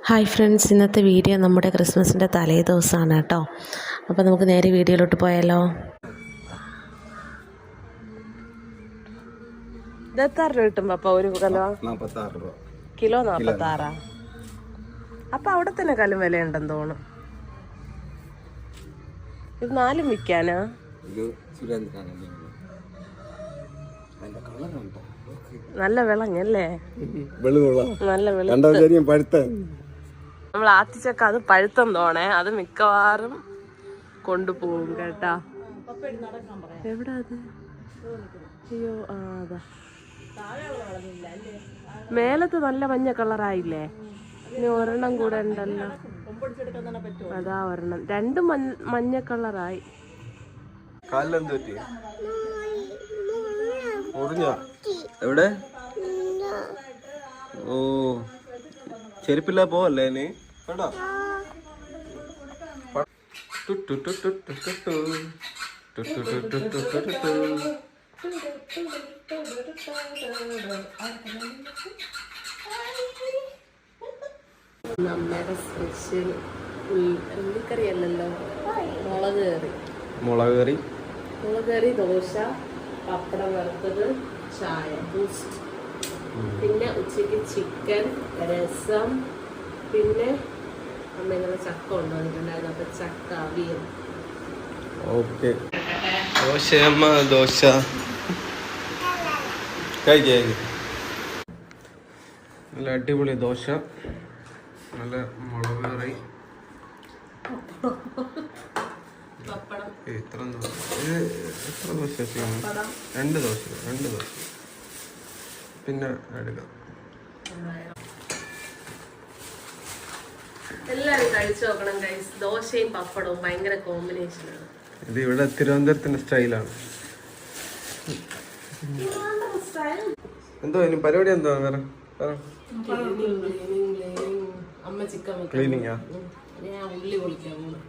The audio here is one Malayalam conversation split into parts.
ഹായ് ഫ്രണ്ട്സ്, ഇന്നത്തെ വീഡിയോ നമ്മുടെ ക്രിസ്മസിൻ്റെ തലേ ദിവസമാണ് കേട്ടോ. അപ്പോൾ നമുക്ക് നേരെ വീഡിയോയിലോട്ട് പോയാലോ. ഇരുപത്താറ് രൂപ കിട്ടും പപ്പ ഒരു കിലോ. 46 രൂപ കിലോ 46. അപ്പൊ അവിടെ തന്നെ കലും വിലയുണ്ടെന്ന് തോന്നുന്നു. ഇത് 4 വിൽക്കാനാ? ഇത് സുരേന്ദ്രനാണ്. നല്ല വിളഞ്ഞല്ലേ? നല്ല വെളി. നമ്മൾ ആത്തിച്ചക്ക അത് പഴുത്തം തോണേ, അത് മിക്കവാറും കൊണ്ടുപോകും കേട്ടാ. എവിടാ അത്? അയ്യോ, അതാ മേലത്ത് നല്ല മഞ്ഞ കളറായില്ലേ? ഇനി ഒരെണ്ണം കൂടെ ഉണ്ടല്ലോ. അതാ ഒരെണ്ണം, രണ്ടും മഞ്ഞ കളറായി. എവിടെ? ഓ, ചെരുപ്പില്ല പോവല്ലേ നീ? കേട്ടോ. നമ്മുടെ സ്പെഷ്യൽ ഉള്ളിക്കറി അല്ലല്ലോ, മുളക് കറി. മുളക് കറി, ദോശ, പപ്പടം വറുത്തത്, ചായ, ബൂസ്റ്റ്. പിന്നെ ഉച്ചയ്ക്ക് ചിക്കൻ, രസം, പിന്നെ അമ്മ ഇങ്ങനെ ചക്ക കൊണ്ടുവന്നിട്ടുണ്ടായിരുന്നു. അപ്പൊ ചക്ക അവിയൽ. ഓക്കെ, ദോശയമ്മ ദോശ കഴിക്കാം. നല്ല അടിപൊളി ദോശ, നല്ല മുളക് കറി, എത്ര ദോശ? 2 ദോശ. പിന്നെ എടുക്കാം. എല്ലാരും കഴിച്ചു നോക്കണം ഗൈസ്. ദോശയും പപ്പടവും ഭയങ്കര കോമ്പിനേഷനാണ്. ഇത് ഇവിടെ തിരുവനന്തപുരത്തിന്റെ സ്റ്റൈലാണ്. എന്തോ ഇനി പരിപാടി എന്തോ വേറെ? അമ്മ ചിക്കൻ ക്ലീനിങ്ങാ? ഞാൻ ഉള്ളി പൊളിക്കാൻ പോകുന്നു.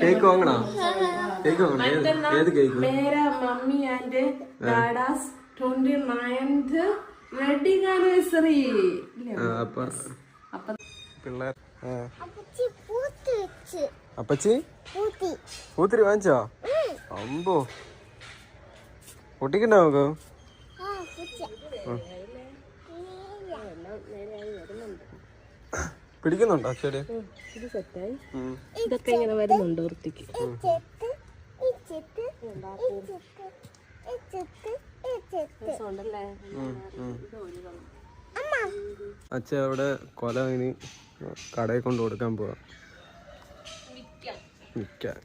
കേക്ക് വാങ്ങണോ? കേക്ക് വാങ്ങണോ? ഏത് കേക്ക്? മേരാ mummy and dad's 29th wedding anniversary. അപ്പൊ പിള്ളേർ അപ്പച്ചി പൂത്തിരി വാങ്ങിച്ചോ? അമ്പോ, പൊട്ടിക്കണ്ട നോക്കോ? പിടിക്കുന്നുണ്ടോ ചെടി? ഇത് സെറ്റായി. ഇതൊക്കെ ഇങ്ങനെ വരുന്നുണ്ട് വൃത്തിക്ക്. അച്ഛ അവിടെ കൊല ഇനി കടയിൽ കൊണ്ട് കൊടുക്കാൻ പോവാ, വിൽക്കാൻ.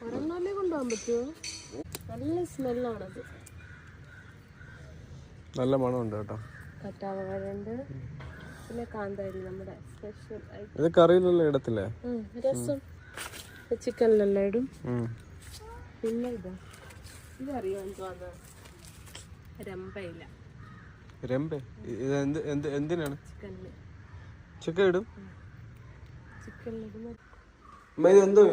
ഒരെണ്ണല്ലേ കൊണ്ടുപോകാൻ പറ്റുമോ? നല്ല സ്മെല്ലാണത്. നല്ല മണമുണ്ട് കേട്ടോ. കറ്റാവാഴുണ്ട്, പിന്നെ കാന്താരി, നമ്മുടെ സ്പെഷ്യൽ. ഇത് കറിയിലെല്ലാം ഇടത്തില്ലേ? രസം ചിക്കനിലെല്ലാം ഇടും. പിന്നെ ഇതറിയോ എന്തുവാന്ന്? രമ്പയില. രമ്പ? ഇത് എന്തിനാണ്? ചിക്കനില്. ചിക്കൻ ഇടും? ചിക്കനിലിടും. ഇത് എന്തോ?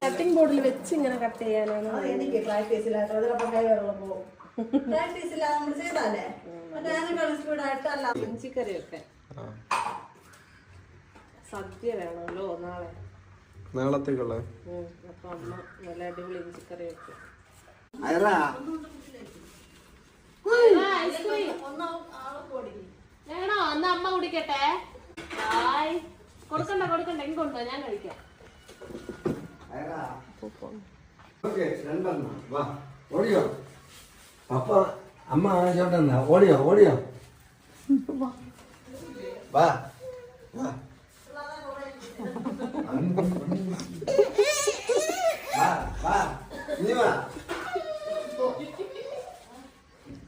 കട്ടിംഗ് ബോർഡിൽ വെച്ച് ഇങ്ങനെ കട്ട് ചെയ്യാനാണ്. ഇഞ്ചിക്കറിയൊക്കെ സദ്യ വേണമല്ലോ നാളത്തേക്കുള്ള. അപ്പൊ അമ്മ നല്ല അടിപൊളി ഇഞ്ചിക്കറി വെക്കും. വേണോ? എന്നാ അമ്മ കുടിക്കട്ടെ. കൊടുക്കണ്ട ഇങ്ങോട്ടോ, ഞാൻ കഴിക്കാം. പപ്പ അമ്മ ചോട്ടെന്നാ ഓടിയോ വാ.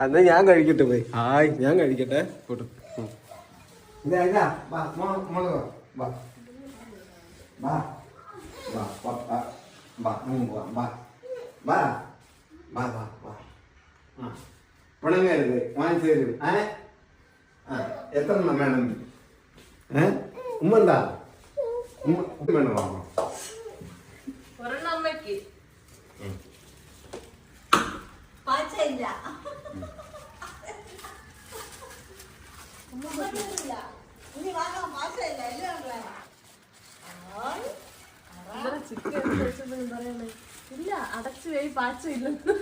അന്ന് ഞാൻ കഴിക്കട്ടെ പോയി. ഹായ്, ഞാൻ കഴിക്കട്ടെ. കൂട്ടും പിണങ്ങരുത്, വാങ്ങിച്ചു തരും. എത്ര എണ്ണം വേണം? ഉമ്മണ്ടാ? ഉമ്മ വേണം. വാങ്ങാം. ഒരെണ്ണം അമ്മയ്ക്ക്. ചിക്കൻ പറയണേ ഇല്ല, അടച്ചു പോയി പാച്ചില്ലെന്ന്.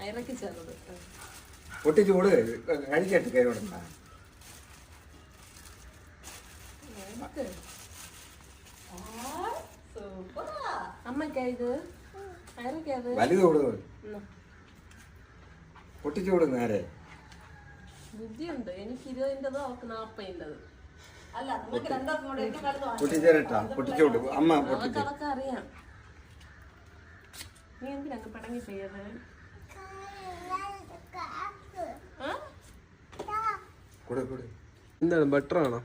ഇറക്കി ചേർന്നത് പൊട്ടിച്ചു കൂട് കഴിച്ചിട്ട് കൈ കൊടുക്കണ്ട. അമ്മയ്ക്കായത് അയറക്കാത് വലുത് കൊടുക്കും. പൊട്ടിച്ചു കൊടുക്കും നേരെ. ബുദ്ധിയുണ്ട്. എനിക്ക് 20-ൻ്റെതോ അവർക്ക് 40-ൻ്റെത്. പൊട്ടിച്ചേരട്ടാ, പൊട്ടിച്ചു കൊടുക്കും. അമ്മ പൊട്ടിച്ചു. അതൊക്കെ അറിയാം. നീ എന്തിനൊക്കെ പടങ്ങി ചെയ്യത്? എന്താണ് ബട്ടർ ആണോ?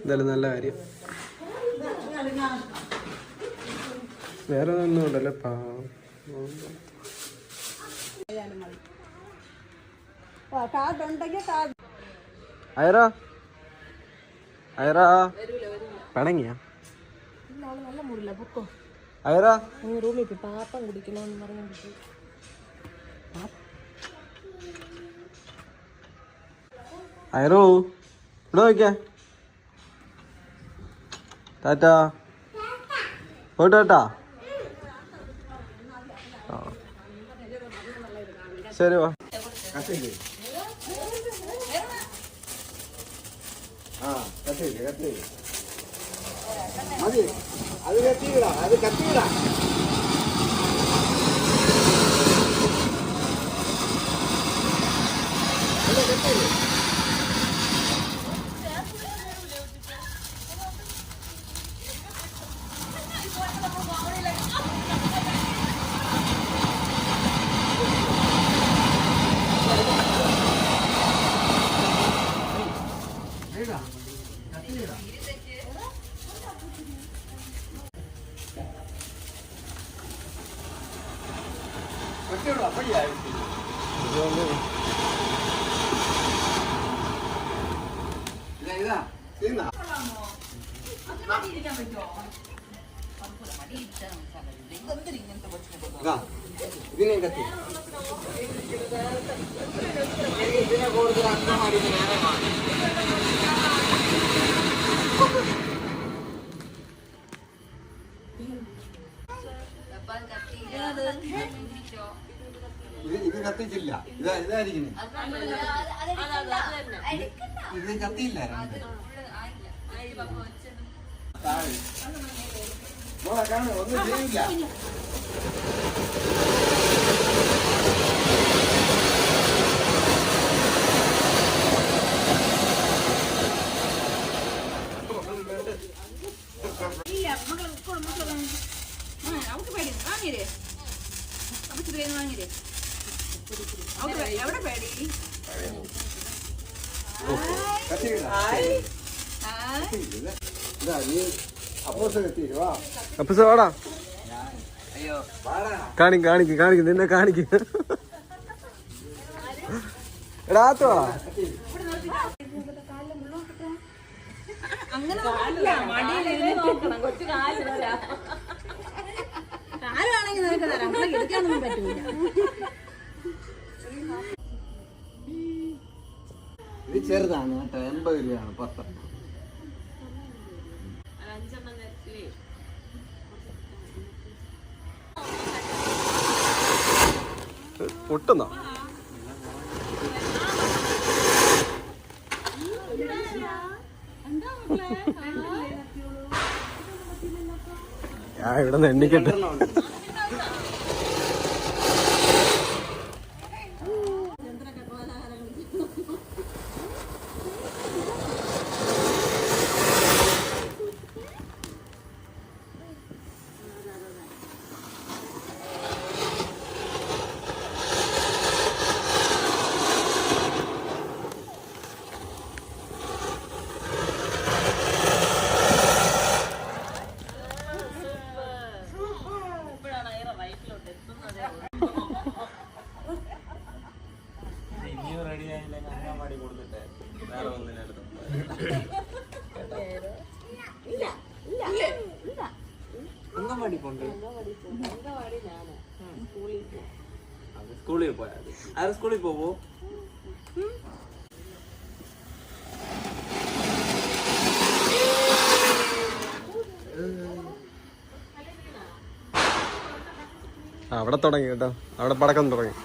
എന്തായാലും നല്ല കാര്യം. വേറെ ഒന്നും ഉണ്ടല്ലോ. അയറാ അയറാ പിണങ്ങിയ നല്ല മുറില്ല പൊക്കോ. അയറാ റൂമിൽ പാപ്പം കുടിക്കണമെന്ന് പറഞ്ഞു. അയറോ ഇവിടെ നോക്കിയാ. ടാറ്റാ പോയിട്ടാ. ശരി വാ. കത്തില്ലേ? കത്തില്ലേ? മതി. അത് കത്തിയിടാ, അത് കത്തിയിടാ. ഇതിനെ കത്തി ഇതിനെ കൂടുതൽ അന്നമാടി നേരമാണ്. ഇത് കത്തിച്ചില്ല. ഇതായിരിക്കണേ. ഇത് കത്തിയില്ല. കാണും ഒന്നും ചെയ്യില്ല. അപ്പൊ വാടാ. കാണിക്ക് നിന്നെ കാണിക്ക്. എടാ വാടാ. ഇത് ചെറുതാണ് കേട്ടോ. 80 രൂപയാണ് 10. പൊട്ടുന്നോ? ഞാൻ ഇവിടെ നിന്ന് എണ്ണിക്കട്ടെ. അംഗൻവാടി പോണ്ട് സ്കൂളിൽ പോയാൽ മതി. ആരും സ്കൂളിൽ പോവോ? അവിടെ തുടങ്ങി കേട്ടോ, അവിടെ പടക്കം തുടങ്ങി.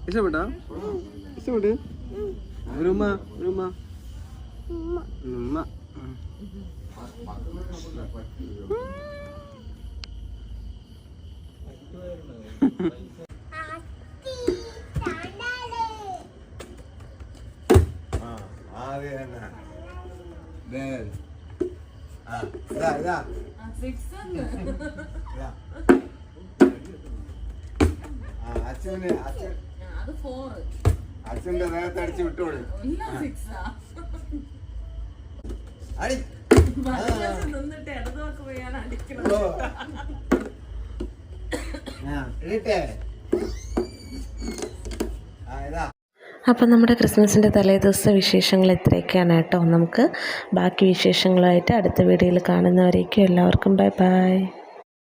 ഇഷ്ടപ്പെട്ടാ? ഇഷ്ടപ്പെട്ട്? ഒരു ഉമ്മ, ഒരു ഉമ്മ. ഉമ്മ. അച്ഛന്റെ ദേഹത്ത് അടിച്ച് വിട്ടോളൂ. അടി ഇടട്ടെ. ഇതാ അപ്പം നമ്മുടെ ക്രിസ്മസിൻ്റെ തലേദിവസ വിശേഷങ്ങൾ ഇത്രയൊക്കെയാണ് കേട്ടോ. നമുക്ക് ബാക്കി വിശേഷങ്ങളുമായിട്ട് അടുത്ത വീഡിയോയിൽ കാണുന്നവരേക്കും എല്ലാവർക്കും ബൈ ബൈ.